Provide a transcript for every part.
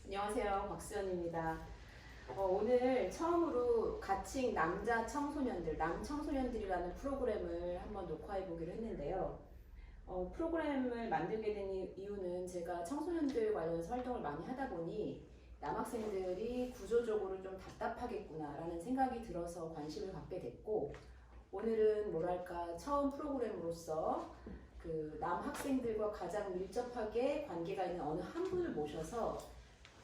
안녕하세요. 박수연입니다. 오늘 처음으로 가칭 남자 청소년들, 남청소년들이라는 프로그램을 한번 녹화해 보기로 했는데요. 프로그램을 만들게 된 이유는 제가 청소년들 관련해서 활동을 많이 하다 보니 남학생들이 구조적으로 좀 답답하겠구나라는 생각이 들어서 관심을 갖게 됐고, 오늘은 뭐랄까 처음 프로그램으로서 그 남학생들과 가장 밀접하게 관계가 있는 어느 한 분을 모셔서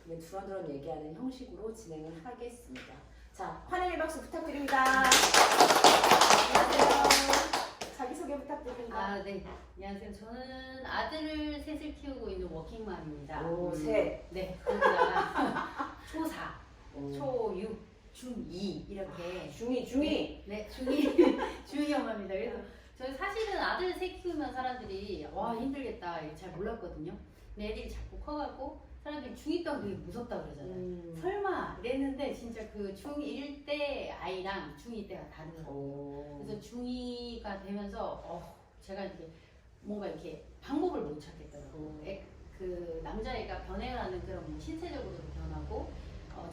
두런두런 얘기하는 형식으로 진행을 하겠습니다. 자, 환영의 박수 부탁드립니다. 안녕하세요. 자기소개 부탁드립니다. 네. 안녕하세요. 저는 아들을 셋을 키우고 있는 워킹맘입니다. 오, 셋. 네. 거기다가 초4, 초6, 중2 이렇게. 중이. 네, 중2 엄마입니다. 그래서 저희 사실은 아들 셋 키우면 사람들이 와 힘들겠다 이게 잘 몰랐거든요. 근데 애들이 자꾸 커가고 사람들이 중2병 되게 무섭다 그러잖아요. 설마 이랬는데 진짜 그 중1 때 아이랑 중2 때가 다르더라고요. 그래서 중2가 되면서 제가 이제 뭔가 이렇게 방법을 못 찾겠더라고요. 그 남자애가 변해가는 그런 뭐 신체적으로도 변하고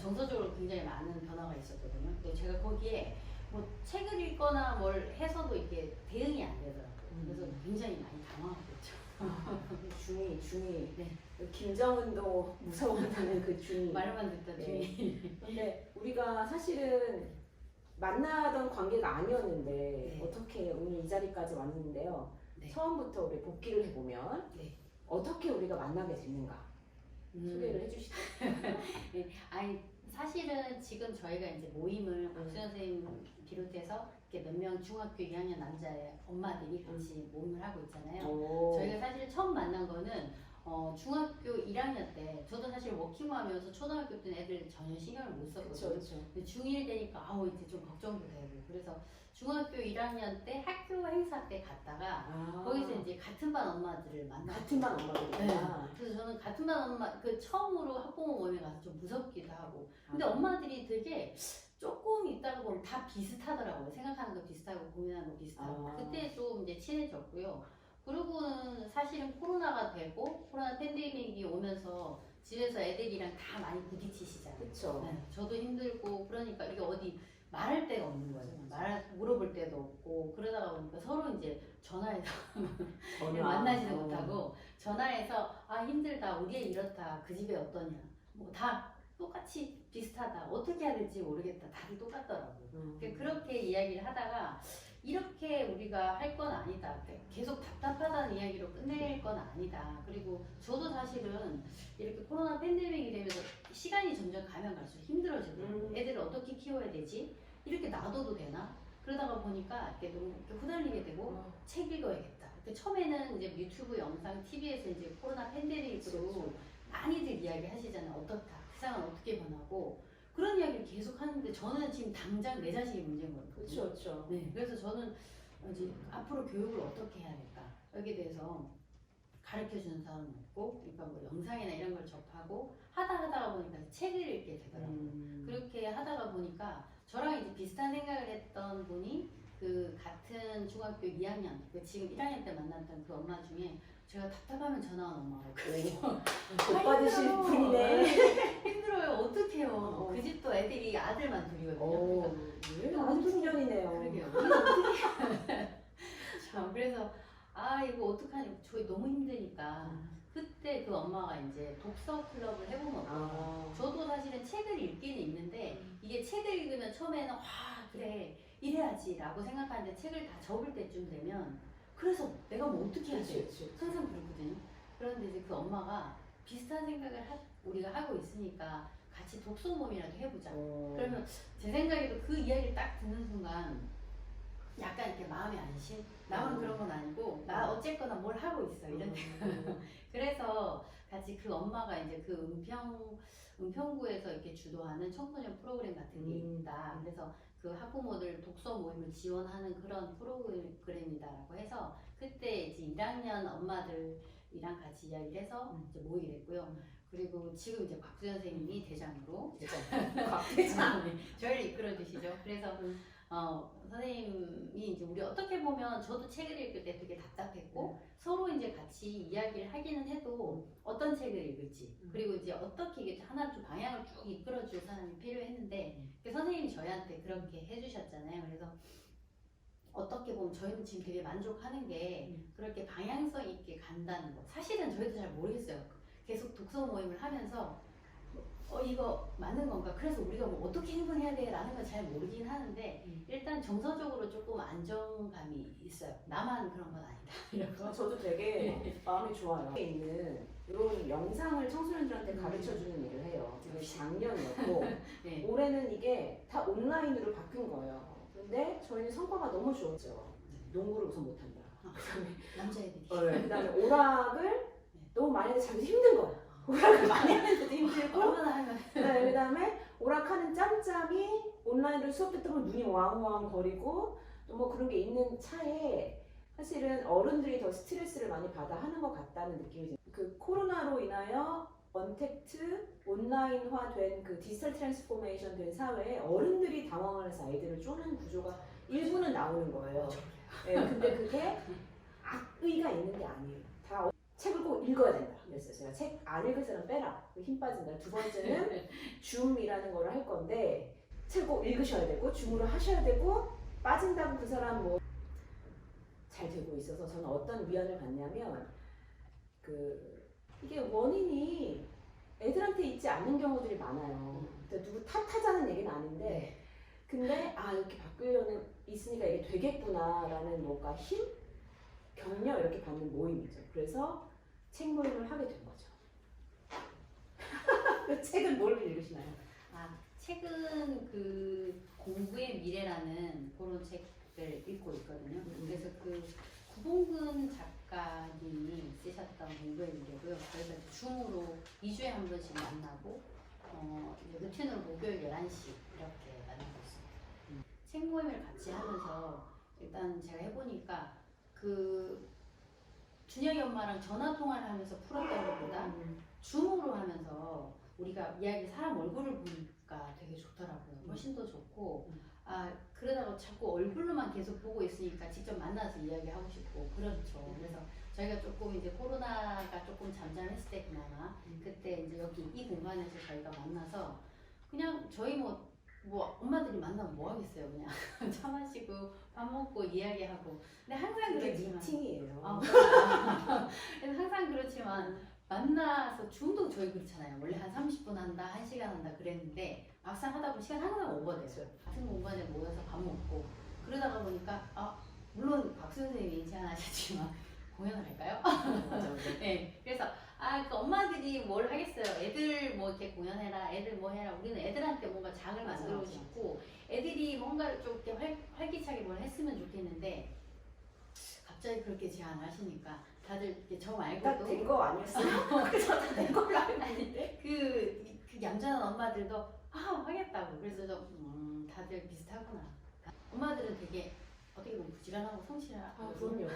정서적으로 굉장히 많은 변화가 있었거든요. 근데 제가 거기에 뭐 책을 읽거나 뭘 해서도 이게 대응이 안 되더라고요. 그래서 굉장히 많이 당황했죠. 중이. 네. 김정은도 무서워한다는 그 중이. 말만 듣던 중이. 근데 우리가 사실은 만나던 관계가 아니었는데 네. 어떻게 오늘 이 자리까지 왔는데요. 네. 처음부터 우리 복귀를 해보면 네. 어떻게 우리가 만나게 됐는가 소개를 해주시죠. 네. 아니 사실은 지금 저희가 이제 모임을 박수현 선생님 비롯해서 이렇게 몇 명 중학교 2학년 남자의 엄마들이 같이 모임을 하고 있잖아요. 저희가 사실 처음 만난 거는 중학교 1학년 때 저도 사실 워킹맘이어서 초등학교 때는 애들 전혀 신경을 못 썼거든요. 그쵸. 근데 중1 되니까 이제 좀 걱정도 되고 그래서 중학교 1학년 때 학교 행사 때 갔다가 거기서 이제 같은 반 엄마들을 만났어요. 같은 반 엄마들이구나. 네. 그래서 저는 같은 반 엄마 그 처음으로 학부모 모임에 가서 좀 무섭기도 하고 근데 엄마들이 되게 조금 있다가 보면 다 비슷하더라고요. 생각하는 거 비슷하고 고민하는 거 비슷하고 그때 좀 이제 친해졌고요. 그리고는 사실은 코로나가 되고 코로나 팬데믹이 오면서 집에서 애들이랑 다 많이 부딪히시잖아요. 그쵸. 네, 저도 힘들고 그러니까 이게 어디 말할 데가 없는 거예요. 물어볼 데도 없고 그러다가 보니까 서로 이제 전화해서 만나지도 못하고 전화해서 힘들다 우리 애 이렇다 그 집에 어떠냐 뭐 다 똑같이 비슷하다 어떻게 해야 될지 모르겠다 다들 똑같더라고요. 그렇게 이야기를 하다가 이렇게 우리가 할 건 아니다. 계속 답답하다는 이야기로 끝낼 건 아니다. 그리고 저도 사실은 이렇게 코로나 팬데믹이 되면서 시간이 점점 가면 갈수록 힘들어지더라고요. 애들을 어떻게 키워야 되지? 이렇게 놔둬도 되나? 그러다가 보니까 이렇게 너무 이렇게 후달리게 되고 책 읽어야겠다. 처음에는 이제 유튜브 영상, TV에서 이제 코로나 팬데믹으로 많이들 이야기 하시잖아요. 어떻다. 세상은 어떻게 변하고 그런 이야기를 계속 하는데 저는 지금 당장 내 자신이 문제인 거예요. 그렇죠. 네, 그래서 저는 이제 앞으로 교육을 어떻게 해야 될까 여기에 대해서 가르쳐 주는 사람은 없고, 그러니까 뭐 영상이나 이런 걸 접하고 하다가 보니까 책을 읽게 되더라고요. 그렇게 하다가 보니까 저랑 이제 비슷한 생각을 했던 분이 그 같은 중학교 2학년, 지금 1학년 때 만났던 그 엄마 중에 제가 답답하면 전화 온 엄마가 있거든요. 못 받으실 분이네. 힘들어요. 어떡해요. 그 집도 애들이 아들만 둘이거든요. 그러니까 아들년이네요. 그러게요. 어떻게 그래서 이거 어떡하냐. 저희 너무 힘드니까 그때 그 엄마가 이제 독서 클럽을 해보면 어떨까. 저도 사실은 책을 읽기는 읽는데 이게 책을 읽으면 처음에는 그래 이래야지 라고 생각하는데 책을 다 접을 때쯤 되면 그래서 내가 뭐 어떻게 해야 돼? 항상 그렇거든요. 그런데 이제 그 엄마가 비슷한 생각을 우리가 하고 있으니까 같이 독서 모임이라도 해보자. 그러면 제 생각에도 그 이야기를 딱 듣는 순간 약간 이렇게 마음의 안심? 나만 그런 건 아니고 나 어쨌거나 뭘 하고 있어 이런 그래서 같이 그 엄마가 이제 그 은평구에서 이렇게 주도하는 청소년 프로그램 같은 게 있다. 그래서 그 학부모들 독서 모임을 지원하는 그런 프로그램이다라고 해서 그때 이제 1학년 엄마들이랑 같이 이야기를 해서 이제 모이게 됐고요. 그리고 지금 이제 박수현 선생님이 대장으로 곽대장 저희를 이끌어 주시죠. 그래서 선생님이 이제 우리 어떻게 보면 저도 책을 읽을 때 되게 답답했고 서로 이제 같이 이야기를 하기는 해도 어떤 책을 읽을지 그리고 이제 어떻게 이게 하나 좀 방향을 쭉 이끌어줄 사람이 필요했는데 선생님이 저희한테 그렇게 해주셨잖아요. 그래서 어떻게 보면 저희는 지금 되게 만족하는 게 그렇게 방향성 있게 간다는 거. 사실은 저희도 잘 모르겠어요. 계속 독서 모임을 하면서 이거 맞는 건가? 그래서 우리가 뭐 어떻게 행동해야 돼? 라는 건 잘 모르긴 하는데 일단 정서적으로 조금 안정감이 있어요. 나만 그런 건 아니다. 이런 거. 저도 되게 마음이 좋아요. 있는 이런 영상을 청소년들한테 가르쳐주는 일을 해요. 지금 작년이었고 네. 올해는 이게 다 온라인으로 바뀐 거예요. 근데 저희는 성과가 너무 좋았죠. 농구를 우선 못한다. 남자애들이. 그다음에 오락을 너무 많이 해서 자기도 힘든 거야. 오락을 많이 하는데도 힘들고 얼마나 하면. 네, 그다음에 오락하는 짬짬이 온라인으로 수업 듣다 보면 눈이 왕왕 거리고 또 뭐 그런 게 있는 차에 사실은 어른들이 더 스트레스를 많이 받아 하는 것 같다는 느낌이 들어요. 그 코로나로 인하여 언택트 온라인화된 그 디지털 트랜스포메이션 된 사회에 어른들이 당황을 해서 아이들을 쪼는 구조가 일부는 나오는 거예요. 네, 근데 그게 악의가 있는 게 아니에요. 다 책을 꼭 읽어야 된다. 그랬어요. 제가 책 안 읽을 사람 빼라. 힘 빠진다. 두 번째는 줌이라는 거를 할 건데 책 꼭 읽으셔야 되고 줌으로 하셔야 되고 빠진다고 그 사람 뭐 잘 되고 있어서 저는 어떤 위안을 받냐면 이게 원인이 애들한테 있지 않는 경우들이 많아요. 누구 탓하자는 얘기는 아닌데 근데 이렇게 바꾸려는 있으니까 이게 되겠구나라는 뭔가 힘? 격려 이렇게 받는 모임이죠. 그래서 책 모임을 하게 된 거죠. 그 책은 뭘 읽으시나요? 책은 그 공부의 미래라는 그런 책을 읽고 있거든요. 그래서 그 구봉근 작가님이 쓰셨던 공부의 미래고요. 그래서 줌으로 2주에 한 번씩 만나고 이제 루틴으로 목요일 11시 이렇게 만나고 있습니다. 책 모임을 같이 하면서 일단 제가 해보니까 그 준영이 엄마랑 전화 통화를 하면서 풀었던 것보다 줌으로 하면서 우리가 이야기 사람 얼굴을 보니까 되게 좋더라고요. 훨씬 더 좋고 그러다가 자꾸 얼굴로만 계속 보고 있으니까 직접 만나서 이야기하고 싶고 그렇죠. 그래서 저희가 조금 이제 코로나가 조금 잠잠했을 때 그나마 그때 이제 여기 이 공간에서 저희가 만나서 그냥 저희 뭐 엄마들이 만나면 뭐 하겠어요. 그냥 차 마시고 밥 먹고 이야기하고. 근데 항상 그게 그렇지만 미팅이에요. 그래서 항상 그렇지만 만나서 줌도 저희 그렇잖아요. 원래 한 30분 한다, 1시간 한다 그랬는데 막상 하다 보면 시간 항상 오버돼요. 같은 공간에 모여서 밥 먹고 그러다가 보니까 물론 박수 선생님이 제안하셨지만 공연을 할까요? 맞아. 네, 그래서 그 엄마들이 뭘 하겠어요. 애들 뭐 이렇게 공연해라, 애들 뭐 해라. 우리는 애들한테 뭔가 장을 만들고 싶고 애들이 뭔가를 좀 이렇게 활기차게 뭘 했으면 좋겠는데 갑자기 그렇게 제안하시니까 다들 이렇게 저 말고도 딱된 거 아니었어요? 그래서 다된 걸로 알고 있는데 그 얌전한 엄마들도 하겠다고. 그래서 다들 비슷하구나. 엄마들은 되게 어떻게 보면 부지런하고 성실하고 그럼요.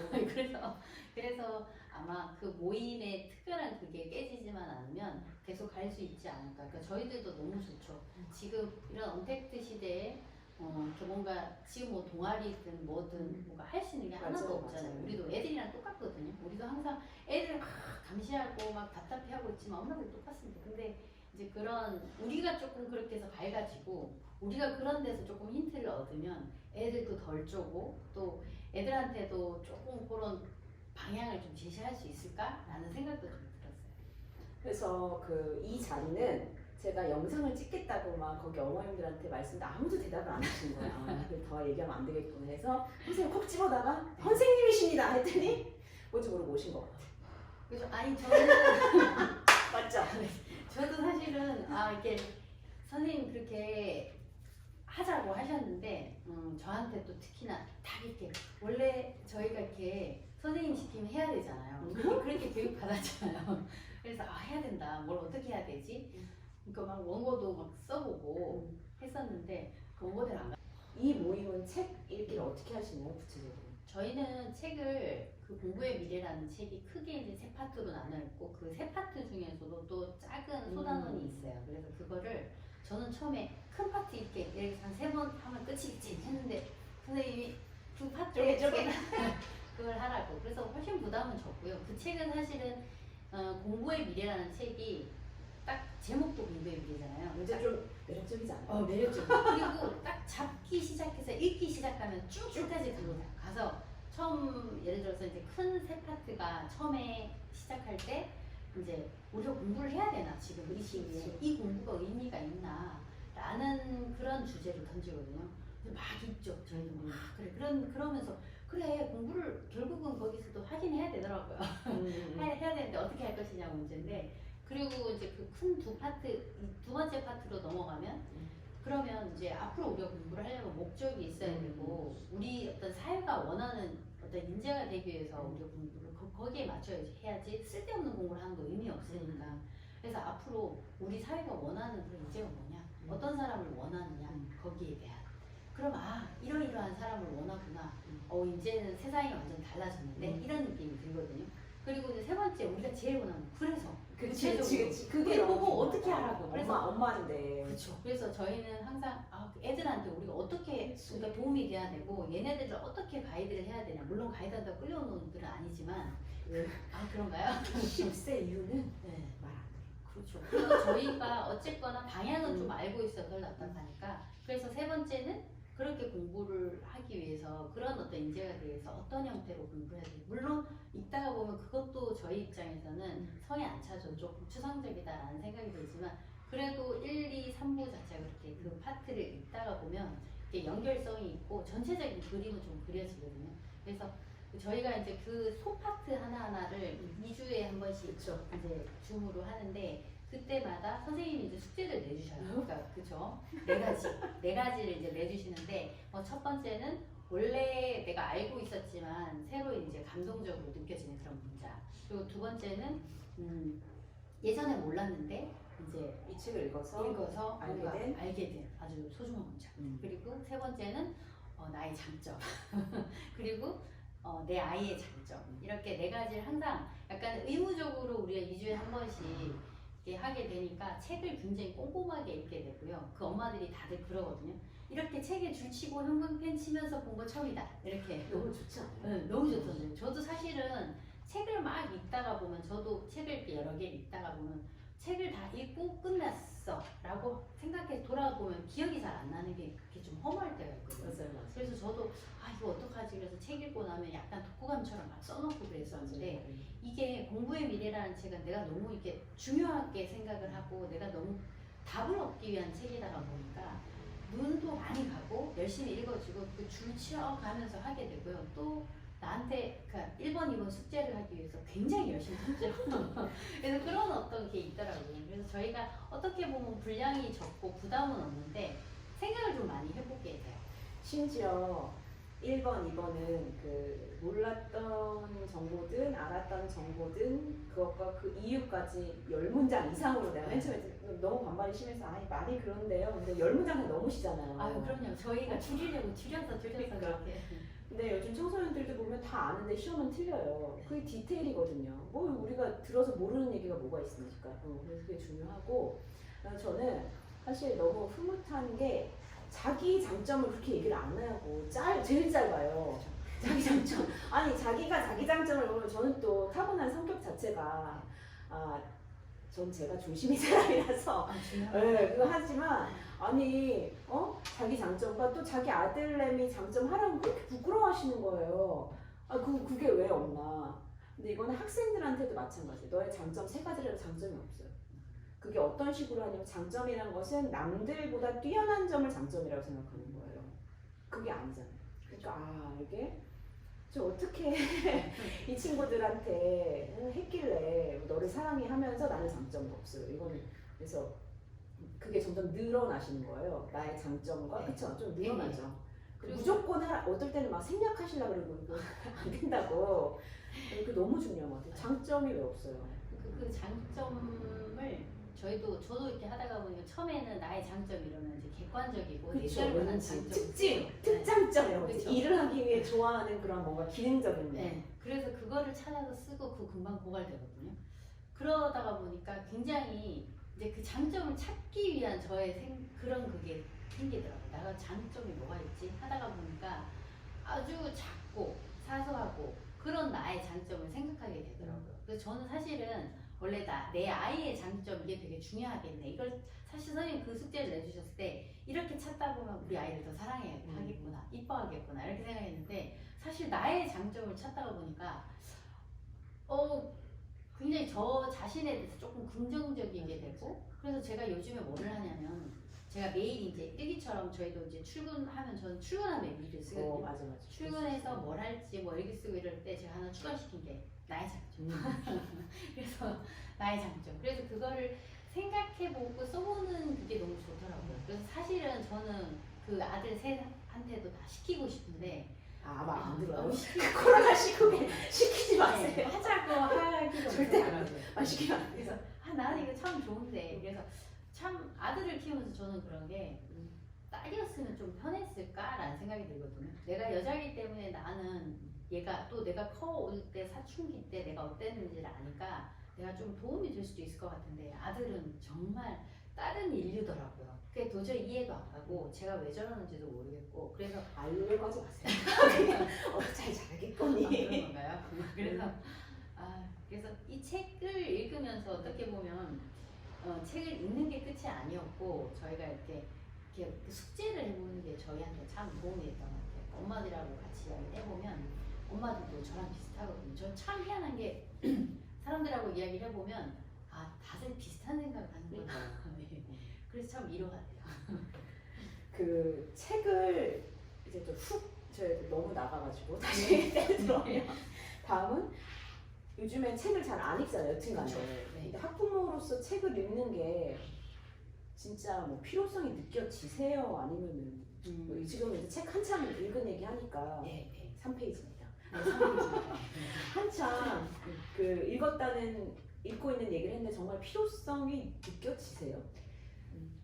그래서 아마 그 모임의 특별한 그게 깨지지만 않으면 계속 갈 수 있지 않을까. 그러니까 저희들도 너무 좋죠. 지금 이런 언택트 시대에 이렇게 뭔가 지금 뭐 동아리든 뭐든 뭔가 할 수 있는 게 하나도 맞아요, 없잖아요. 맞아요. 우리도 애들이랑 똑같거든요. 우리도 항상 애들 막 감시하고 막 답답해하고 있지만 엄마들 똑같습니다. 근데 이제 그런 우리가 조금 그렇게 해서 밝아지고 우리가 그런 데서 조금 힌트를 얻으면 애들도 덜 쪼고 또 애들한테도 조금 그런 방향을 좀 제시할 수 있을까라는 생각도 좀 들었어요. 그래서 이 자리는 제가 영상을 찍겠다고 막 거기 어머님들한테 말씀도 아무도 대답을 안 하신 거야. 더 얘기하면 안 되겠구나 해서 선생님 콕 집어다가 선생님이십니다 했더니 뭔지 모르고 오신 것 같아. 그래서 저는 맞죠? 저도 사실은 이렇게 선생님 그렇게 하자고 하셨는데 저한테 또 특히나 딱 이렇게 원래 저희가 이렇게 선생님 시키면 해야 되잖아요. 그렇게 교육 받았잖아요. 그래서 해야 된다. 뭘 어떻게 해야 되지? 그러니까 막 원고도 막 써보고 했었는데 그 원고대로 안 가. 이 모임은 책 읽기를 어떻게 하시나요, 구체적으로? 저희는 책을 그 공부의 미래라는 책이 크게 이제 세 파트로 나눠 있고 그 세 파트 중에서도 또 작은 소단원이 있어요. 그래서 그거를 저는 처음에 큰 파트 이렇게 한 3번 하면 끝이겠지 했는데 선생님이 두 파트에 쪼개. 그걸 하라고. 그래서 훨씬 부담은 적고요. 그 책은 사실은 공부의 미래라는 책이 딱 제목도 공부의 미래잖아요. 이제 좀 매력적이지 않아요? 매력적. 그리고 딱 잡기 시작해서 읽기 시작하면 쭉 끝까지 가서 처음 예를 들어서 이제 큰 세 파트가 처음에 시작할 때 이제 우리가 공부를 해야 되나 지금 이 시기에 이 공부가 의미가 있나 라는 그런 주제로 던지거든요. 그래서 막 읽죠. 저희도 막 그래 그러면서 그래 공부를 결국은 거기서도 하긴 해야 되더라고요. 해야 되는데 어떻게 할 것이냐 문제인데 그리고 이제 그 큰 두 파트 두 번째 파트로 넘어가면 그러면 이제 앞으로 우리가 공부를 하려면 목적이 있어야 되고 우리 어떤 사회가 원하는 어떤 인재가 되기 위해서 우리가 공부를 거기에 맞춰야지 해야지 쓸데없는 공부를 하는 거 의미 없으니까 그래서 앞으로 우리 사회가 원하는 그런 인재가 뭐냐 어떤 사람을 원하느냐 거기에 대한 그럼 이러이러한 사람을 원하구나 이제는 세상이 완전 달라졌는데 이런 느낌이 들거든요. 그리고 이제 세 번째 우리가 제일 원하는 그래서 그치. 그게 보고 어떻게 하라고. 그래서 엄마인데. 그렇죠. 그래서 저희는 항상 애들한테 우리가 어떻게 우리가 도움이 돼야 되고 얘네들을 어떻게 가이드를 해야 되냐. 물론 가이드한다고 끌려오는 분들은 아니지만 그런가요? 10세 이후는 네. 말 안 해. 그렇죠. 그리고 저희가 어쨌거나 방향은 좀 알고 있어서 덜 답답하니까 그래서 세 번째는 그렇게 공부를 하기 위해서 그런 어떤 인재가 되기 위해서 어떤 형태로 공부해야 돼. 물론 읽다가 보면 그것도 저희 입장에서는 성에 안 차죠. 조금 추상적이다라는 생각이 들지만 그래도 1, 2, 3부 자체가 그렇게 그 파트를 읽다가 보면 이렇게 연결성이 있고 전체적인 그림은 좀 그려지거든요. 그래서 저희가 이제 그 소파트 하나하나를 2주에 한 번씩 그쵸. 이제 줌으로 하는데 그때마다 선생님이 이제 숙제를 내주셔요. 그러니까 그죠? 네 가지를 이제 내주시는데 첫 번째는 원래 내가 알고 있었지만 새로 이제 감동적으로 느껴지는 그런 문장. 그리고 두 번째는 예전에 몰랐는데 이제 이 책을 읽어서 뭔가 알게 된 아주 소중한 문장. 그리고 세 번째는 나의 장점. 그리고 내 아이의 장점. 이렇게 네 가지를 항상 약간 의무적으로 우리가 2주에 한 번씩 이렇게 하게 되니까 책을 굉장히 꼼꼼하게 읽게 되고요. 그 엄마들이 다들 그러거든요. 이렇게 책에 줄치고 형광펜 치면서 본 거 처음이다. 이렇게. 너무 좋지 않아요? 네, 너무 좋던데요. 저도 사실은 책을 막 읽다가 보면 저도 책을 이렇게 여러 개 읽다가 보면 책을 다 읽고 끝났어 라고 생각해 돌아보면 기억이 잘 안 나는 게 그렇게 좀 허무할 때가 있거든요. 맞아요. 그래서 저도 이거 어떡하지 그래서 책 읽고 나면 약간 독후감처럼 막 써놓고 그랬었는데 이게 공부의 미래라는 책은 내가 너무 이렇게 중요하게 생각을 하고 내가 너무 답을 얻기 위한 책이다 보니까 눈도 많이 가고 열심히 읽어주고 그 줄 치어가면서 하게 되고요. 또 나한테 1번, 2번 숙제를 하기 위해서 굉장히 열심히 했죠. 그래서 그런 어떤 게 있더라고요. 그래서 저희가 어떻게 보면 분량이 적고 부담은 없는데 생각을 좀 많이 해보게 돼요. 심지어 1번, 2번은 그 몰랐던 정보든 알았던 정보든 그것과 그 이유까지 10문장 이상으로 내가 맨 처음에 너무 반발이 심해서 많이 그런데요. 근데 10문장은 넘으시잖아요. 그럼요. 저희가 줄이려고 줄여서 그렇게. 근데 요즘 청소년들도 보면 다 아는데 시험은 틀려요. 그게 디테일이거든요. 뭐 우리가 들어서 모르는 얘기가 뭐가 있습니까? 그래서 그게 중요하고 저는 사실 너무 흐뭇한 게 자기 장점을 그렇게 얘기를 안 하고 제일 짧아요. 자기 장점. 아니 자기가 자기 장점을 보면 저는 또 타고난 성격 자체가 전 제가 중심인 사람이라서 그거 하지만 아니 자기 장점과 또 자기 아들내미 장점 하라고 그렇게 부끄러워하시는 거예요. 그게 왜 없나. 근데 이거는 학생들한테도 마찬가지예요. 너의 장점 3가지라도 장점이 없어요. 그게 어떤 식으로 하냐면 장점이라는 것은 남들보다 뛰어난 점을 장점이라고 생각하는 거예요. 그게 아니잖아요. 그러니까 이게 저 어떻게 이 친구들한테 했길래 너를 사랑해 하면서 나는 장점도 없어요. 이거는 그래서 그게 점점 늘어나시는 거예요. 나의 장점과 그쵸? 좀 늘어나죠. 그리고 무조건 어떨 때는 막 생략하시려고 그러고 안 된다고. 그 너무 중요한 것 같아요. 장점이 왜 없어요? 그 장점을 저도 이렇게 하다가 보니까 처음에는 나의 장점 이러면 이제 객관적이고 내세우는 장점, 특징, 특장점이라고 하죠. 일을 하기 위해 좋아하는 그런 뭔가 기능적인 거. 네. 그래서 그거를 찾아서 쓰고 금방 고갈되거든요. 그러다가 보니까 굉장히 이제 그 장점을 찾기 위한 저의 그런 그게 생기더라고요. 내가 장점이 뭐가 있지? 하다가 보니까 아주 작고 사소하고 그런 나의 장점을 생각하게 되더라고요. 그래서 저는 사실은 원래 내 아이의 장점 이게 되게 중요하겠네. 이걸 사실 선생님 그 숙제를 내주셨을 때 이렇게 찾다 보면 우리 아이를 더 사랑하겠구나, 이뻐하겠구나 이렇게 생각했는데 사실 나의 장점을 찾다가 보니까 굉장히 저 자신에 대해서 조금 긍정적이게 되고 그래서 제가 요즘에 뭐를 하냐면 제가 매일 이제 일기처럼 저희도 이제 출근하면 저는 출근하면 일기를 쓰거든요. 맞아. 출근해서 뭘 할지 뭐 일기 쓰고 이럴 때 제가 하나 추가시킨 게 나의 장점. 그래서 나의 장점. 그래서 그거를 생각해보고 써보는 그게 너무 좋더라고요. 그래서 사실은 저는 그 아들 셋한테도 다 시키고 싶은데 아마 안 들어요. 너무 코로나 시국에 시키지 마세요. 하자고 하기도 절대 안 하더라고요. 시키면 안 돼요. 그래서 나는 이거 참 좋은데 그래서 참 아들을 키우면서 저는 그런 게 딸이었으면 좀 편했을까라는 생각이 들거든요. 내가 여자이기 때문에 나는 얘가 또 내가 커올 때 사춘기 때 내가 어땠는지를 아니까 내가 좀 도움이 될 수도 있을 것 같은데 아들은 정말 다른 인류더라고요. 그게 도저히 이해가 안 가고 제가 왜 저러는지도 모르겠고 그래서 알려고 하지 마세요. 그냥 잘 자라겠거니. 그런 건가요? 그래서 이 책을 읽으면서 어떻게 보면 책을 읽는 게 끝이 아니었고 저희가 이렇게 숙제를 해보는 게 저희한테 참 도움이 됐던 것 같아요. 엄마들하고 같이 이야기를 해보면 엄마들도 저랑 비슷하거든요. 전 참 희한한 게 사람들하고 이야기를 해보면 다들 비슷한 생각을 하는 거예요. 그래서 참 위로가 돼요. 그 책을 이제 저희 너무 나가가지고 다시 들어오면 다음은 요즘엔 책을 잘 안 읽잖아요. 여튼간에. 그렇죠. 네. 근데 학부모로서 책을 읽는 게 진짜 뭐 필요성이 느껴지세요? 아니면은 뭐 지금 이제 책 한참 읽은 얘기 하니까 네. 3페이지입니다. 네, 3페이지입니다. 한참 읽고 있는 얘기를 했는데 정말 필요성이 느껴지세요?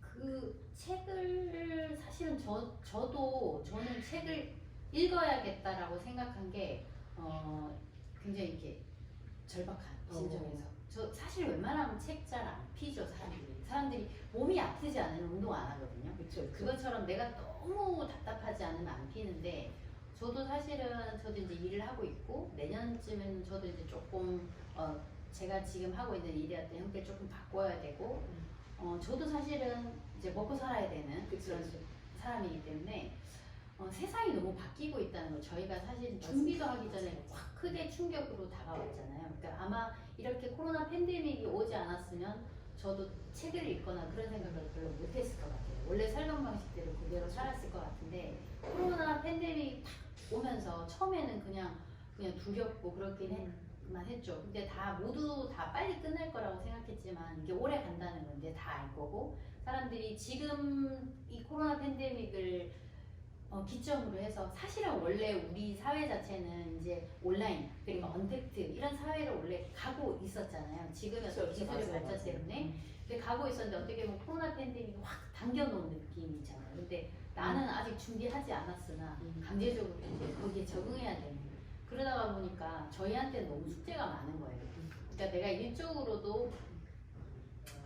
그 책을 사실은 저는 책을 읽어야겠다라고 생각한 게 굉장히 이렇게 절박한 심정에서 저 사실 웬만하면 책 잘 안 피죠. 사람들이 몸이 아프지 않으면 운동 안 하거든요. 그렇죠. 그것처럼 내가 너무 답답하지 않으면 안 피는데 저도 이제 일을 하고 있고 내년쯤에는 저도 이제 조금 제가 지금 하고 있는 일의 어떤 형태를 조금 바꿔야 되고 저도 사실은 이제 먹고 살아야 되는 그런 사람이기 때문에 세상이 너무 바뀌고 있다는 거 저희가 사실 준비도 하기 전에 확 크게 충격으로 다가왔잖아요. 그러니까 아마 이렇게 코로나 팬데믹이 오지 않았으면 저도 책을 읽거나 그런 생각을 별로 못했을 것 같아요. 원래 살던 방식대로 그대로 살았을 것 같은데 코로나 팬데믹이 탁 오면서 처음에는 그냥 두렵고 그렇긴 했죠. 근데 모두 다 빨리 끝날 거라고 생각했지만 이게 오래 간다는 건 이제 다 알 거고 사람들이 지금 이 코로나 팬데믹을 기점으로 해서 사실은 원래 우리 사회 자체는 이제 온라인 그리고 언택트 이런 사회를 원래 가고 있었잖아요. 지금의 기술의 발전 때문에 가고 있었는데 어떻게 보면 코로나 팬데믹이 확 당겨놓은 느낌이잖아요. 근데 나는 아직 준비하지 않았으나 강제적으로 이제 거기에 적응해야 되는 그러다가 보니까 저희한테는 너무 숙제가 많은 거예요. 그러니까 내가 일적으로도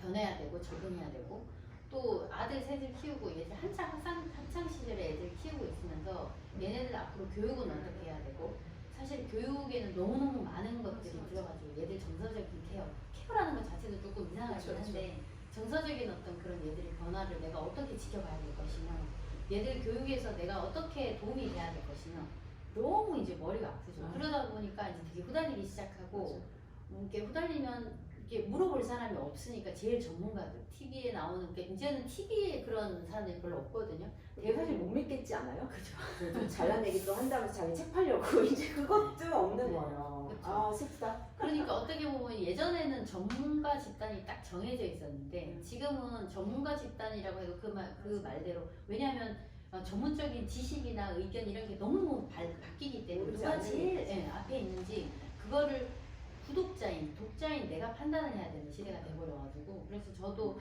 변해야 되고 적응해야 되고 또 아들 셋을 키우고 얘들 학창 시절에 애들 키우고 있으면서 얘네들 앞으로 교육은 어떻게 해야 되고 사실 교육에는 너무너무 많은 것들이 들어가지고 얘들 정서적인 케어라는 것 자체도 조금 이상하긴 한데 정서적인 어떤 그런 얘들의 변화를 내가 어떻게 지켜봐야 될 것이며 얘들 교육에서 내가 어떻게 도움이 돼야 될 것이며 너무 이제 머리가 아프죠. 그러다 보니까 이제 되게 후달리기 시작하고 이렇게 후달리면 이렇게 물어볼 사람이 없으니까 제일 전문가들 TV에 나오는 게 이제는 TV에 그런 사람들이 별로 없거든요. 사실 못 믿겠지 않아요? 그죠. 잘난 얘기 또 한다면서 자기 책 팔려고 이제 그것도 없는 거예요. 그쵸. 슬프다. 그러니까 어떻게 보면 예전에는 전문가 집단이 딱 정해져 있었는데 지금은 전문가 집단이라고 해도 그 말대로 왜냐하면 전문적인 지식이나 의견 이런 게 너무 바뀌기 때문에 누가 제일 앞에 있는지 그거를 독자인 내가 판단을 해야 되는 시대가 돼버려가지고 그래서 저도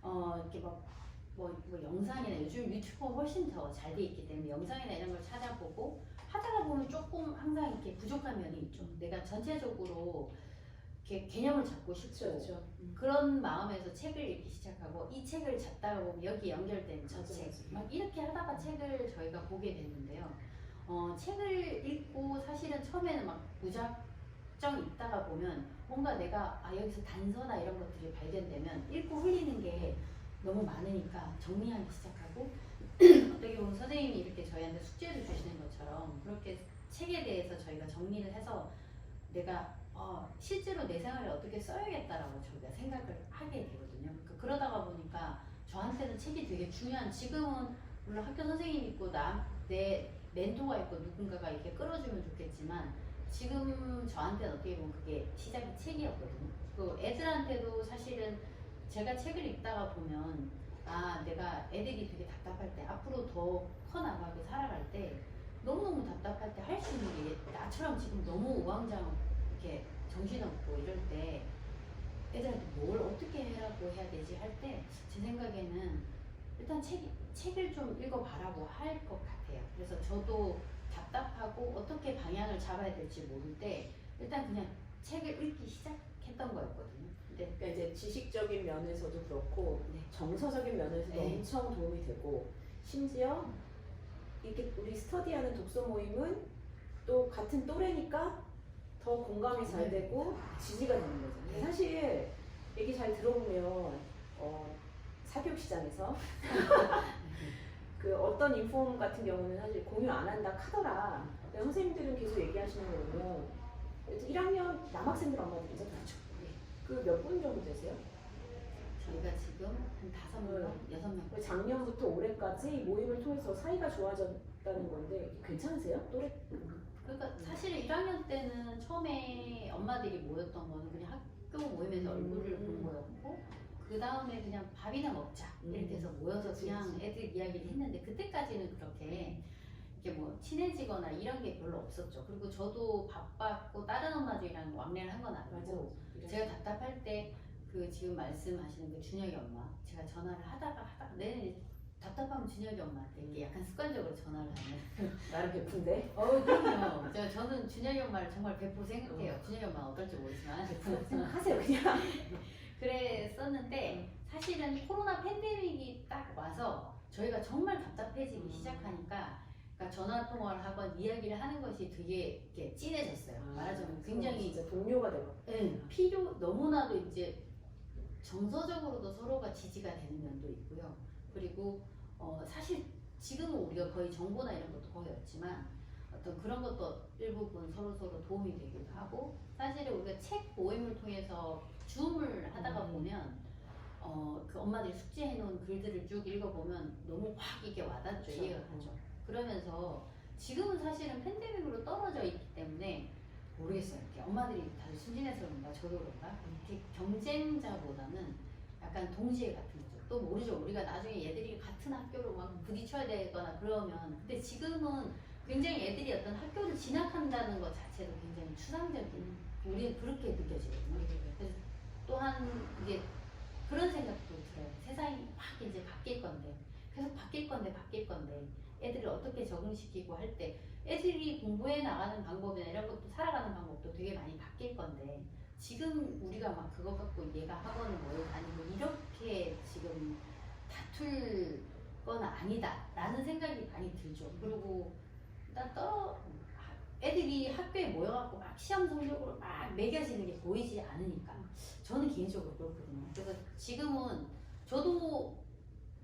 이렇게 뭐 영상이나 요즘 유튜버 훨씬 더 잘 돼 있기 때문에 영상이나 이런 걸 찾아보고 하다가 보면 조금 항상 이렇게 부족한 면이 있죠. 내가 전체적으로 이렇게 개념을 잡고 싶고 그렇죠. 그런 마음에서 책을 읽기 시작하고 이 책을 잡다가 보면 여기 연결된 저 맞아, 책 맞아. 막 이렇게 하다가 책을 저희가 보게 됐는데요. 책을 읽고 사실은 처음에는 막 무작정 읽다가 보면 뭔가 내가 여기서 단서나 이런 것들이 발견되면 읽고 흘리는 게 너무 많으니까 정리하기 시작하고 어떻게 보면 선생님이 이렇게 저희한테 숙제를 주시는 것처럼 그렇게 책에 대해서 저희가 정리를 해서 내가 실제로 내 생활에 어떻게 써야겠다라고 저희가 생각을 하게 되거든요. 그러다가 보니까 저한테는 책이 되게 중요한, 지금은 물론 학교 선생님이 있고 내 멘토가 있고 누군가가 이렇게 끌어주면 좋겠지만 지금 저한테는 어떻게 보면 그게 시작이 책이었거든요. 그 애들한테도 사실은 제가 책을 읽다가 보면 내가 애들이 되게 답답할 때 앞으로 더 커나가고 살아갈 때 너무너무 답답할 때 할 수 있는 게 나처럼 지금 너무 우왕좌왕 이렇게 정신없고 이럴 때 애들한테 뭘 어떻게 해라고 해야 되지 할 때 제 생각에는 일단 책을 좀 읽어봐라고 할 것 같아요. 그래서 저도 답답하고 어떻게 방향을 잡아야 될지 모를 때 일단 그냥 책을 읽기 시작했던 거였거든요. 근데 그러니까 이제 지식적인 면에서도 그렇고 네. 정서적인 면에서도 네. 엄청 도움이 되고 심지어 이렇게 우리 스터디하는 독서 모임은 또 같은 또래니까 더 공감이 잘 되고 지지가 되는 거죠. 근데 사실 얘기 잘 들어보면 사교육 시장에서 그 어떤 인폼 같은 경우는 사실 공유 안 한다 카더라. 근데 선생님들은 계속 얘기하시는 거 보면 1학년 남학생들 엄마들이죠. 그렇죠. 그 몇 분 정도 되세요? 저희가 지금 한 5명, 6명. 작년부터 올해까지 모임을 통해서 사이가 좋아졌다는 건데 괜찮으세요? 또래? 그러니까 사실 1학년 때는 처음에 엄마들이 모였던 거는 그냥 학교 모임에서 얼굴을 본 거였고 그 다음에 그냥 밥이나 먹자 이렇게 해서 모여서 그치, 그냥 그치. 애들 이야기를 했는데 그때까지는 그렇게 이렇게 뭐 친해지거나 이런 게 별로 없었죠. 그리고 저도 바빴고 다른 엄마들이랑 왕래를 한 건 아니고 제가 답답할 때 그 지금 말씀하시는 그 준혁이 엄마 제가 전화를 하다가 내내 답답하면 준혁이 엄마한테 이렇게 약간 습관적으로 전화를 하면 나름 베푼데? 그럼요. 저는 준혁이 엄마를 정말 100% 생각해요. 준혁이 엄마는 어떨지 모르지만 하세요 그냥. 그랬었는데 사실은 코로나 팬데믹이 딱 와서 저희가 정말 답답해지기 시작하니까 그러니까 전화 통화를 하건 이야기를 하는 것이 되게 이렇게 진해졌어요. 말하자면 굉장히 진짜 동료가 되고. 너무나도 이제 정서적으로도 서로가 지지가 되는 면도 있고요. 그리고 사실 지금은 우리가 거의 정보나 이런 것도 거의 없지만 어떤 그런 것도 일부분 서로 도움이 되기도 하고 사실은 우리가 책 모임을 통해서 줌을 하다가 보면 그 엄마들이 숙제해 놓은 글들을 쭉 읽어보면 너무 확 이게 와닿죠. 그렇죠. 이해가 가죠. 그러면서 지금은 사실은 팬데믹으로 떨어져 있기 때문에 모르겠어요. 이렇게 엄마들이 다들 순진해서 그런가 저도 그런가 이렇게 경쟁자보다는 약간 동지애 같은 거죠. 또 모르죠. 우리가 나중에 얘들이 같은 학교로 막 부딪혀야 되거나 그러면 근데 지금은 굉장히 애들이 어떤 학교를 진학한다는 것 자체도 굉장히 추상적인 우리는 그렇게 느껴지거든요. 그래서 또한 이게 그런 생각도 들어요. 세상이 막 이제 바뀔 건데 계속 바뀔 건데 애들을 어떻게 적응시키고 할 때 애들이 공부해 나가는 방법이나 이런 것도 살아가는 방법도 되게 많이 바뀔 건데 지금 우리가 막 그거 갖고 얘가 학원을 뭘 다니고 이렇게 지금 다툴 건 아니다 라는 생각이 많이 들죠. 그리고 일단 애들이 학교에 모여갖고 막 시험 성적으로 막 매겨지는 게 보이지 않으니까 저는 개인적으로 그렇거든요. 그래서 지금은 저도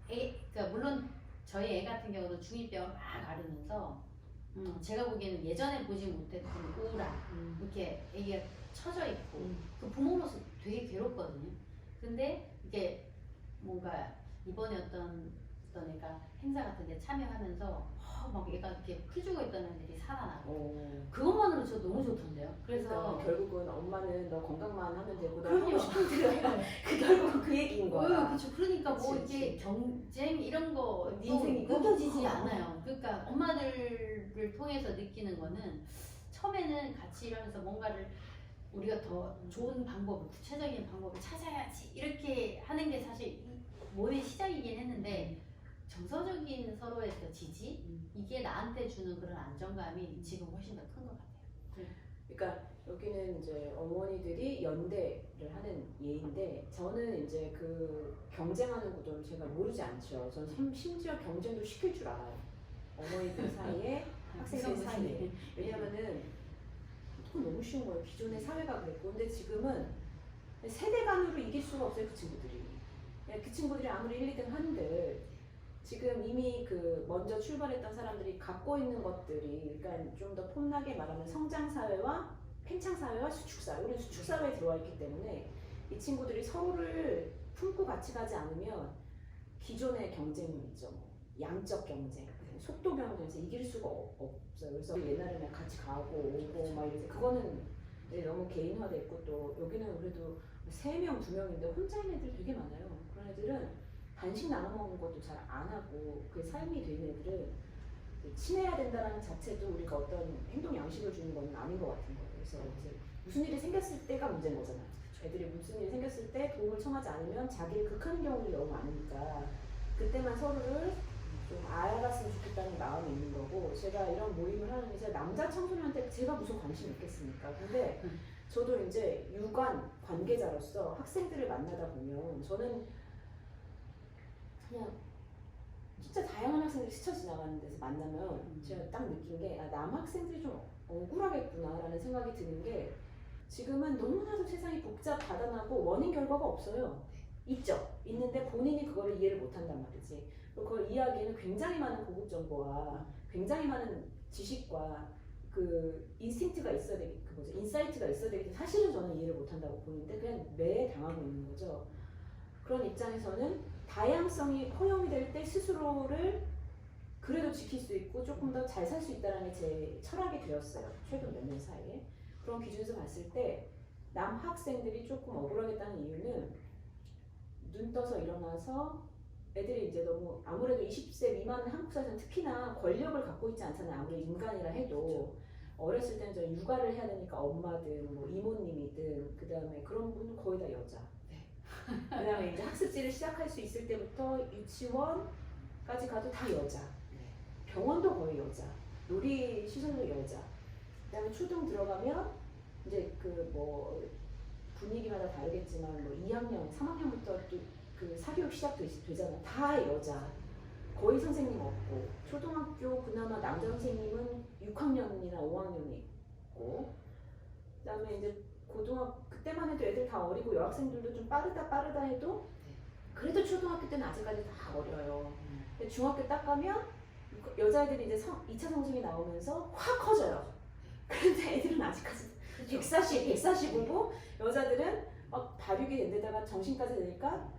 그러니까 물론 저희 애 같은 경우도 중2병을 막 앓으면서 제가 보기에는 예전에 보지 못했던 우울함 이렇게 애기가 처져 있고 그 부모로서 되게 괴롭거든요. 근데 이게 뭔가 이번에 어떤 애가 행사 같은 데 참여하면서 막 얘가 이렇게 피 주고 있던 애들이 살아나고 그것만으로 저 너무 좋던데요. 그래서 그러니까 결국은 엄마는 너 건강만 하면 되고 너 그럼요. 하고 싶은 대로 해. 그 결국은 그 얘기인 거야. 그렇죠. 그러니까 뭐 그치, 이게 경쟁 이런 거 네 인생이고. 느껴지지 않아요. 그러니까 엄마들을 통해서 느끼는 거는 처음에는 같이 일하면서 뭔가를 우리가 더 좋은 방법을 구체적인 방법을 찾아야지 이렇게 하는 게 사실 이 모임의 시작이긴 했는데 정서적인 서로의 그 지지 이게 나한테 주는 그런 안정감이 지금 훨씬 더 큰 것 같아요. 그러니까 여기는 이제 어머니들이 연대를 하는 예인데 저는 이제 그 경쟁하는 구도를 제가 모르지 않죠. 저는 심지어 경쟁도 시킬 줄 알아요. 어머니들 사이에 학생들 사이에. 왜냐면은 그건 너무 쉬운 거예요. 기존의 사회가 그랬고. 근데 지금은 세대 간으로 이길 수가 없어요. 그 친구들이. 그 친구들이 아무리 1, 2등 한들 지금 이미 그 먼저 출발했던 사람들이 갖고 있는 것들이 그러니까 좀 더 폼나게 말하면 성장 사회와 팽창 사회와 수축 사회. 우리는 수축 사회에 들어와 있기 때문에 이 친구들이 서로를 품고 같이 가지 않으면 기존의 경쟁이 있죠. 뭐 양적 경쟁, 속도 경쟁에서 이길 수가 없어요. 그래서 옛날에는 같이 가고 오고 막 이래서 그거는 너무 개인화돼 있고 또 여기는 그래도 3명, 2명인데 혼자 있는 애들 되게 많아요. 그런 애들은 간식 나눠 먹는 것도 잘 안 하고 그 삶이 된 애들은 친해야 된다는 자체도 우리가 어떤 행동 양식을 주는 건 아닌 것 같은 거예요. 그래서 이제 무슨 일이 생겼을 때가 문제인 거잖아요. 애들이 무슨 일이 생겼을 때 도움을 청하지 않으면 자기를 극하는 경우들이 너무 많으니까 그때만 서로를 좀 알아봤으면 좋겠다는 마음이 있는 거고 제가 이런 모임을 하는 게 제가 남자 청소년한테 제가 무슨 관심이 있겠습니까? 근데 저도 이제 유관 관계자로서 학생들을 만나다 보면 저는 그냥 진짜 다양한 학생들이 스쳐 지나가는 데서 만나면 제가 딱 느낀 게 남학생들이 좀 억울하겠구나라는 생각이 드는 게 지금은 너무나도 세상이 복잡하다하고 원인 결과가 없어요. 있죠. 있는데 본인이 그거를 이해를 못한단 말이지. 그리고 그걸 이해하기에는 굉장히 많은 고급 정보와 굉장히 많은 지식과 그 인스팅트가 있어야 되기, 그 뭐죠? 인사이트가 있어야 되기 때문에 사실은 저는 이해를 못한다고 보는데 그냥 매 당하고 있는 거죠. 그런 입장에서는 다양성이 포용이 될 때 스스로를 그래도 지킬 수 있고 조금 더 잘 살 수 있다는 게 제 철학이 되었어요. 최근 몇 년 사이에. 그런 기준에서 봤을 때 남학생들이 조금 억울하겠다는 이유는 눈 떠서 일어나서 애들이 이제 너무 아무래도 20세 미만의 한국 사회는 특히나 권력을 갖고 있지 않잖아요. 아무리 인간이라 해도 어렸을 때는 저 육아를 해야 되니까 엄마든 뭐 이모님이든 그 다음에 그런 분은 거의 다 여자. 그 다음에 이제 학습지를 시작할 수 있을 때부터 유치원까지 가도 다 여자. 병원도 거의 여자. 놀이 시설도 여자. 그 다음에 초등 들어가면 이제 그 뭐 분위기마다 다르겠지만 뭐 2학년, 3학년부터 또 그 사교육 시작되잖아. 다 여자. 거의 선생님 없고 초등학교 그나마 남자 선생님은 6학년이나 5학년이 있고 그다음에 이제 고등학교 그때만 해도 애들 다 어리고 여학생들도 좀 빠르다 해도 그래도 초등학교 때는 아직까지 다 어려요. 근데 중학교 딱 가면 여자애들이 이제 2차 성징이 나오면서 확 커져요. 근데 애들은 아직까지 140이고 여자들은 막 발육이 된 데다가 정신까지 되니까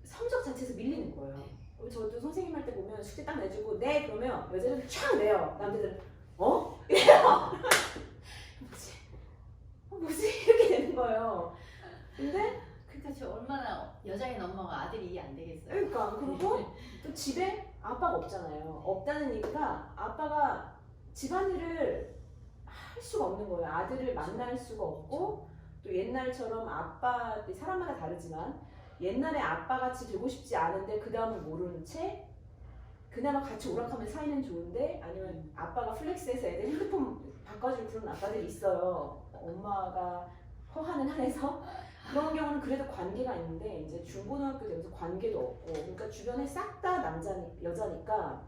성적 자체에서 밀리는 거예요. 저도 선생님 할 때 보면 숙제 딱 내주고 네 그러면 여자들은 촥 내요. 남자들은 어? 이래요. 뭐지? 이렇게 되는 거예요. 근데 그러니까 저 얼마나 여자인 엄마가 아들이 이해 안 되겠어요. 그러니까 그리고 또 집에 아빠가 없잖아요. 없다는 얘기가 아빠가 집안일을 할 수가 없는 거예요. 아들을 만날 수가 없고 또 옛날처럼 아빠 사람마다 다르지만 옛날에 아빠같이 되고 싶지 않은데 그 다음은 모르는 채 그나마 같이 오락하면 사이는 좋은데 아니면 아빠가 플렉스해서 애들 핸드폰 바꿔주고 그런 아빠들이 있어요. 엄마가 허하는 한에서 그런 경우는 그래도 관계가 있는데 이제 중고등학교 되면서 관계도 없고 그러니까 주변에 싹 다 여자니까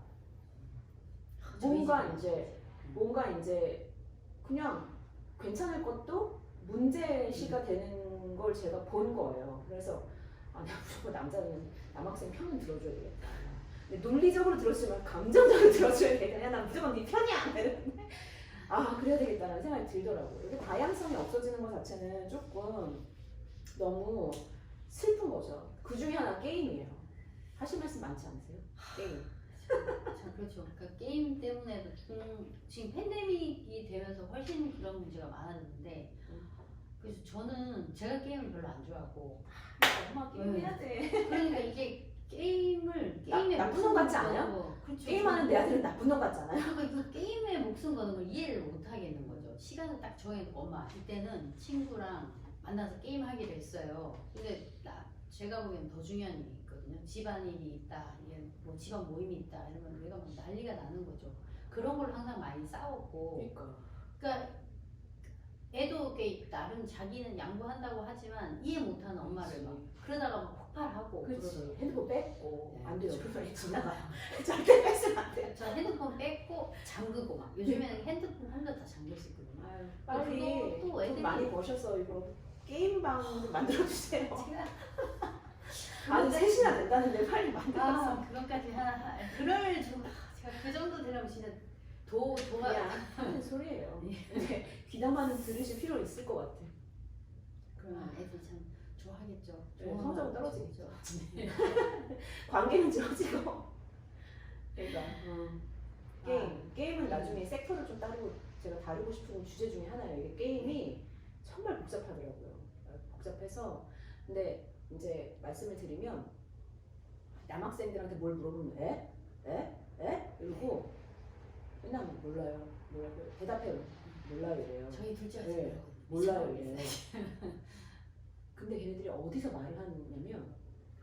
뭔가 이제 그냥 괜찮을 것도 문제시가 되는 걸 제가 본 거예요. 그래서 나 무조건 남자는 남학생 편은 들어줘야 되겠다. 근데 논리적으로 들었으면 감정적으로 들어줘야 되겠다. 난 무조건 네 편이야. 이랬는데 그래야 되겠다는 생각이 들더라고요. 이렇게 다양성이 없어지는 것 자체는 조금 너무 슬픈 거죠. 그 중에 하나 게임이에요. 하실 말씀 많지 않으세요? 게임. 그렇죠. 그러니까 게임 때문에도 지금 팬데믹이 되면서 훨씬 그런 문제가 많아졌는데 그래서 저는 제가 게임을 별로 안 좋아하고 엄마 게임 해야 돼. 그러니까 이게 게임에 나쁜 놈 같지 않아요? 그렇죠. 게임하는 내 아들은 나쁜 놈 같잖아요. 그러니까 그 게임에 목숨 거는 걸 이해를 못 하겠는 거죠. 시간을 딱 정해놓고 엄마 이때는 친구랑 만나서 게임하기로 했어요. 근데 제가 보기엔 더 중요한 일이 있거든요. 집안일이 있다, 이게 뭐 집안 모임이 있다 이러면 내가 막 난리가 나는 거죠. 그런 걸 항상 많이 싸웠고. 그러니까 애도 이렇게 나름 자기는 양보한다고 하지만 이해 못하는 엄마를 막 그러다가 막 폭발하고 그렇지. 그러더라고요. 핸드폰 뺏고 네, 안 돼요. 그렇죠. 그러면 지나가요. 절대 뺏으면 안 돼. 저 핸드폰 뺏고 잠그고 막 요즘에는 핸드폰 홀더 다 잠글 수 있거든요. 아유, 빨리 그거 또 돈 애들이 많이 버셔서 이거 게임방 좀 만들어주세요. 제가 아니 3시나 된다는데 빨리 만들어서. 아 그것까지 하나 그럴 좀 제가 그 정도 되려면 진짜 도가 그냥 하는 소리예요. 근데 귀담아는 들으실 필요 있을 것 같아. 그러면 애들 참 좋아하겠죠. 네, 좋아하면 성적은 떨어지겠죠. 네. 관계는 좋아지고. 그러니까 게임은 음. 나중에 섹터를 좀 다루고 싶은 주제 중에 하나예요. 이게 게임이 정말 복잡하더라고요. 복잡해서 근데 이제 말씀을 드리면 남학생들한테 뭘 물어보면 에? 에? 에? 이러고 맨날 몰라요. 대답해요. 몰라요 이래요. 저희 둘째가 네, 그러거든요. 몰라요 이래요. 근데 걔네들이 어디서 말을 하냐면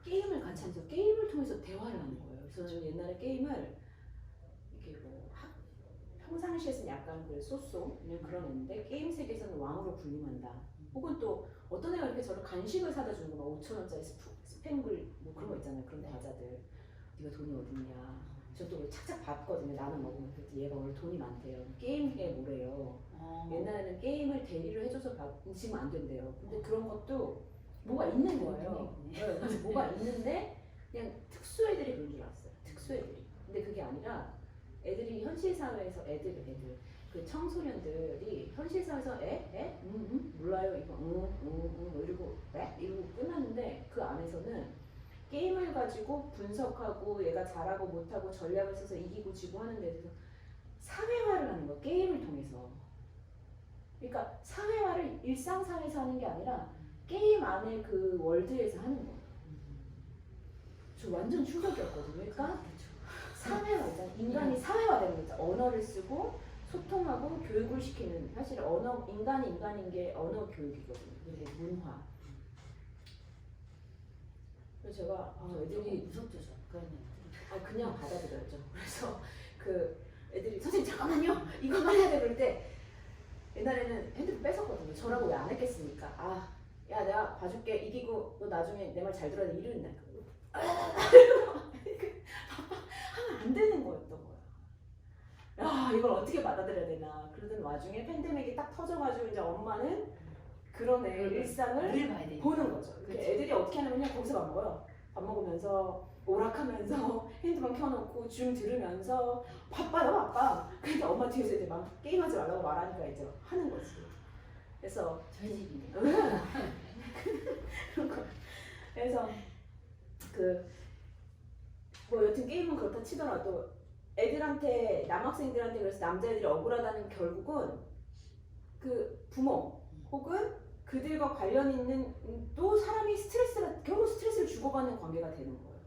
게임을 같이 하면서 게임을 통해서 대화를 하는 거예요. 그래서 저는 옛날에 게임을 이렇게 평상시에서는 약간 그 쏘쏘 그런 애인데 게임 세계에서는 왕으로 군림한다. 혹은 또 어떤 애가 이렇게 저를 간식을 사다 주는 거, 막 5,000원짜리 스팽글 뭐 그런 거 있잖아요. 그런 과자들. 네가 돈이 어딨냐. 저 또 착착 봤거든요. 나는 먹으면 그랬더니 얘가 오늘 돈이 많대요. 게임에 뭐래요. 옛날에는 게임을 대리를 해줘서 지금 안 된대요. 근데 그런 것도 뭐가 있는 거예요. 네, 그래서 뭐가 있는데 그냥 특수 애들이 그런 줄 알았어요. 특수 애들이. 근데 그게 아니라 애들이 현실 사회에서 애들 그 청소년들이 현실 사회에서 몰라요 이거 이러고 이러고 끝났는데 그 안에서는 게임을 가지고 분석하고 얘가 잘하고 못하고 전략을 써서 이기고 지고 하는 데 대해서 사회화를 하는 거 게임을 통해서. 그러니까 사회화를 일상사회에서 하는 게 아니라 게임 안에 그 월드에서 하는 거예요. 저 완전 충격이었거든요. 그러니까 사회화 있잖아요. 인간이 사회화되는 거죠. 언어를 쓰고 소통하고 교육을 시키는 사실 인간인 게 언어 교육이거든요. 이게 문화. 그래서 제가 애들이 무섭죠 저 그런 애들. 그냥 받아들였죠. 그래서 그 애들이 선생님 잠깐만요. 이것만 해야 돼 그럴 때 옛날에는 핸드폰 뺏었거든요. 저라고 왜 안 했겠습니까? 야 내가 봐줄게. 이기고 너 나중에 내 말 잘 들어야 돼. 이러는 날. 하면 안 되는 거였던 거야. 야 이걸 어떻게 받아들여야 되나. 그러던 와중에 팬데믹이 딱 터져가지고 이제 엄마는 그런 애의 일상을 늘 봐야 돼. 보는 거죠. 애들이 어떻게 하냐면 그냥 거기서 밥 먹어요. 밥 먹으면서 오락하면서 핸드폰 켜놓고 줌 들으면서 바빠. 그러니까 엄마 뒤에서 이제 막 게임하지 말라고 말하니까 이제 하는 거지. 그래서 저희 집이네. 그런 거. 그래서 뭐 여튼 게임은 그렇다 치더라도 애들한테 남학생들한테 그래서 남자애들이 억울하다는 결국은 그 부모 혹은 그들과 관련 있는 또 사람이 결국 스트레스를 주고받는 관계가 되는 거예요.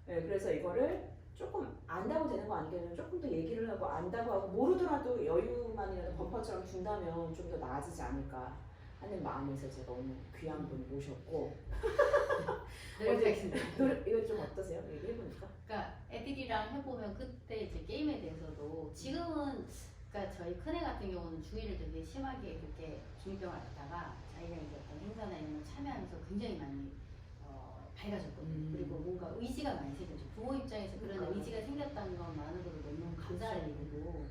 네, 그래서 이거를 조금 안다고 되는 거 아니겠냐면 조금 더 얘기를 하고 안다고 하고 모르더라도 여유만이라도 범퍼처럼 준다면 좀 더 나아지지 않을까 하는 마음에서 제가 오늘 귀한 분 모셨고 이거 좀 어떠세요? 얘기해보니까? 그러니까 애들이랑 해보면 그때 이제 게임에 대해서도 지금은 그러니까 저희 큰애 같은 경우는 중1을 되게 심하게 그렇게 중2병을 앓다가 자기가 이제 어떤 행사나 이런 거 참여하면서 굉장히 많이 밝아졌거든요. 그리고 뭔가 의지가 많이 생겼죠. 부모 입장에서 그런 의지가 생겼다는 것만으로도 너무 감사할 일이고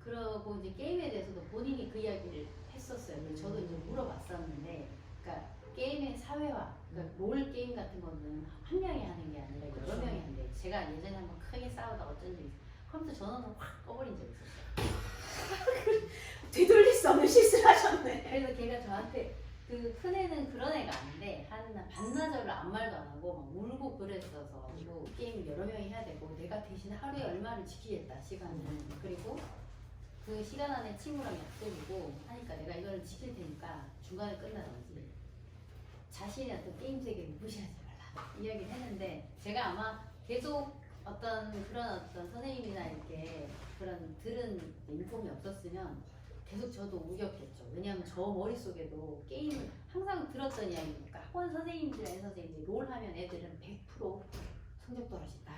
그러고 이제 게임에 대해서도 본인이 그 이야기를 했었어요. 그래서 저도 이제 물어봤었는데 그러니까 게임의 사회화 그러니까 롤 게임 같은 거는 한 명이 하는 게 아니라 여러 명이 한대. 제가 예전에 한번 크게 싸우다가 어쩐 적이 있어요. 컴퓨터 전원을 확 꺼버린 적이 있었어요. 되돌릴 수 없는 실수를 하셨네. 그래서 걔가 저한테 그 큰애는 그런 애가 아닌데 하는 반나절을 아무 말도 안 하고 막 울고 그랬어서 이거 게임 여러 명이 해야 되고 내가 대신 하루에 얼마를 지키겠다 시간을 그리고 그 시간 안에 친구랑 약속이고 하니까 내가 이걸 지킬 테니까 중간에 끝나든지 자신의 어떤 게임 세계를 무시하지 말라 이야기를 했는데 제가 아마 계속 그런 어떤 선생님이나 이렇게 그런 들은 인폼이 없었으면 계속 저도 우겼겠죠. 왜냐하면 저 머릿속에도 게임을 항상 들었던 이야기니까 학원 선생님들에서 이제 롤 하면 애들은 100% 성적 떨어진다.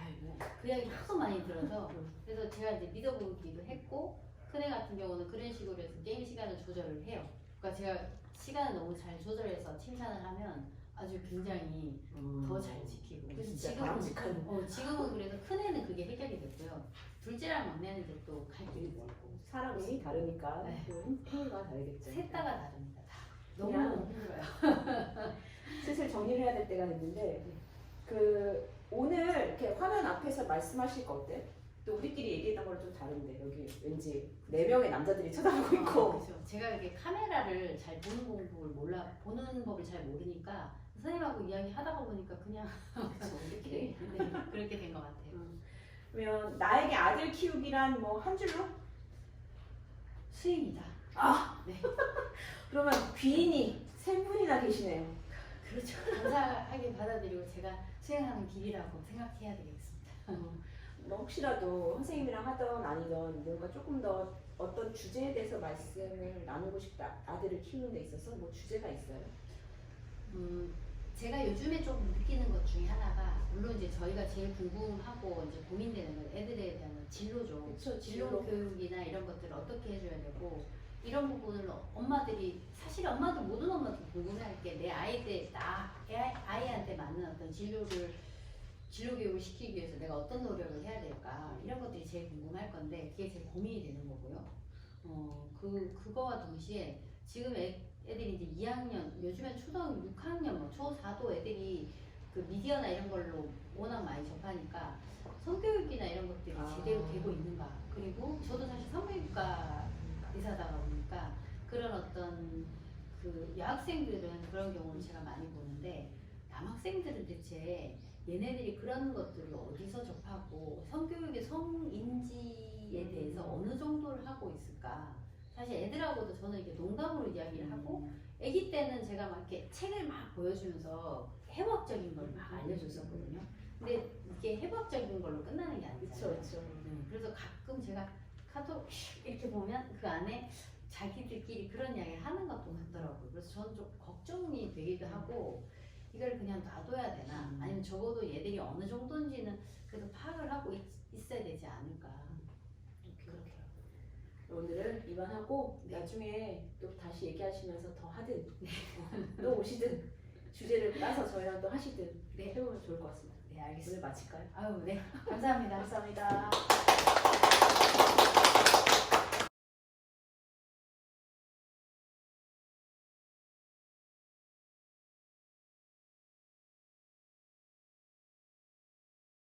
그 이야기를 하도 많이 들어서 그래서 제가 이제 믿어보기도 했고 큰애 같은 경우는 그런 식으로 해서 게임 시간을 조절을 해요. 그러니까 제가 시간을 너무 잘 조절해서 칭찬을 하면 아주 굉장히 더 잘 지키고. 그래서 진짜 바람직한. 지금은 그래서 큰애는 그게 해결이 됐고요. 둘째랑 막내는 이제 또 갈등이 있고. 사람이 다르니까 네. 또 행위가 다르겠죠. 셋 다가 다릅니다. 다. 그냥 너무 힘들어요. 슬슬 정리를 해야 될 때가 됐는데 그 오늘 이렇게 화면 앞에서 말씀하실 거 어때? 또 우리끼리 얘기했던 거랑 좀 다른데 여기 왠지 4명의 남자들이 쳐다보고 있고 그렇죠. 제가 이렇게 카메라를 잘 보는 공부를 보는 법을 잘 모르니까 선생님하고 이야기 하다가 보니까 그냥 그쵸, 우리끼리 네, 그렇게 된 것 같아요. 그러면 나에게 아들 키우기란 뭐 한 줄로? 수행이다. 네. 그러면 귀인이 3분이나 계시네요. 그렇죠. 감사하게 받아들이고 제가 수행하는 길이라고 생각해야 되겠습니다. 뭐 혹시라도 선생님이랑 하던 아니던 뭔가 조금 더 어떤 주제에 대해서 말씀을 나누고 싶다. 아들을 키우는 데 있어서 뭐 주제가 있어요? 제가 요즘에 좀 느끼는 것 중에 하나가 물론 이제 저희가 제일 궁금하고 이제 고민되는 건 애들에 대한 진로죠. 그쵸, 진로 교육이나 이런 것들을 어떻게 해줘야 되고 이런 부분을 엄마들이 사실 엄마들 모든 엄마들 궁금해할 게 내 아이한테 맞는 어떤 진로 교육을 시키기 위해서 내가 어떤 노력을 해야 될까 이런 것들이 제일 궁금할 건데 그게 제일 고민이 되는 거고요. 그거와 동시에 지금 애들이 이제 2학년 요즘엔 초등 6학년 뭐 초4도 애들이 그 미디어나 이런 걸로 워낙 많이 접하니까 성교육이나 이런 것들이 제대로 되고 있는가 그리고 저도 사실 성교육과 의사다가 보니까 그런 어떤 그 여학생들은 그런 경우를 제가 많이 보는데 남학생들은 대체 얘네들이 그런 것들을 어디서 접하고 성교육의 성인지에 대해서 어느 정도를 하고 있을까 사실 애들하고도 저는 이렇게 농담으로 이야기를 하고 아기 때는 제가 막 이렇게 책을 막 보여주면서 해부학적인 걸 막 알려줬었거든요. 근데 이게 해부학적인 걸로 끝나는 게 아니잖아요. 그렇죠. 그래서 가끔 제가 카톡 이렇게 보면 그 안에 자기들끼리 그런 이야기를 하는 것도 같더라고요. 그래서 저는 좀 걱정이 되기도 하고 이걸 그냥 놔둬야 되나 아니면 적어도 얘들이 어느 정도인지는 그래도 파악을 하고 있어야 되지 않을까 그렇게 오늘은 이만하고 네. 나중에 또 다시 얘기하시면서 더 하든 또 오시든 주제를 따서 저희랑 또 하시든 네. 해보면 좋을 것 같습니다. 네 오늘 알겠습니다. 마칠까요? 아유 네 감사합니다. 감사합니다.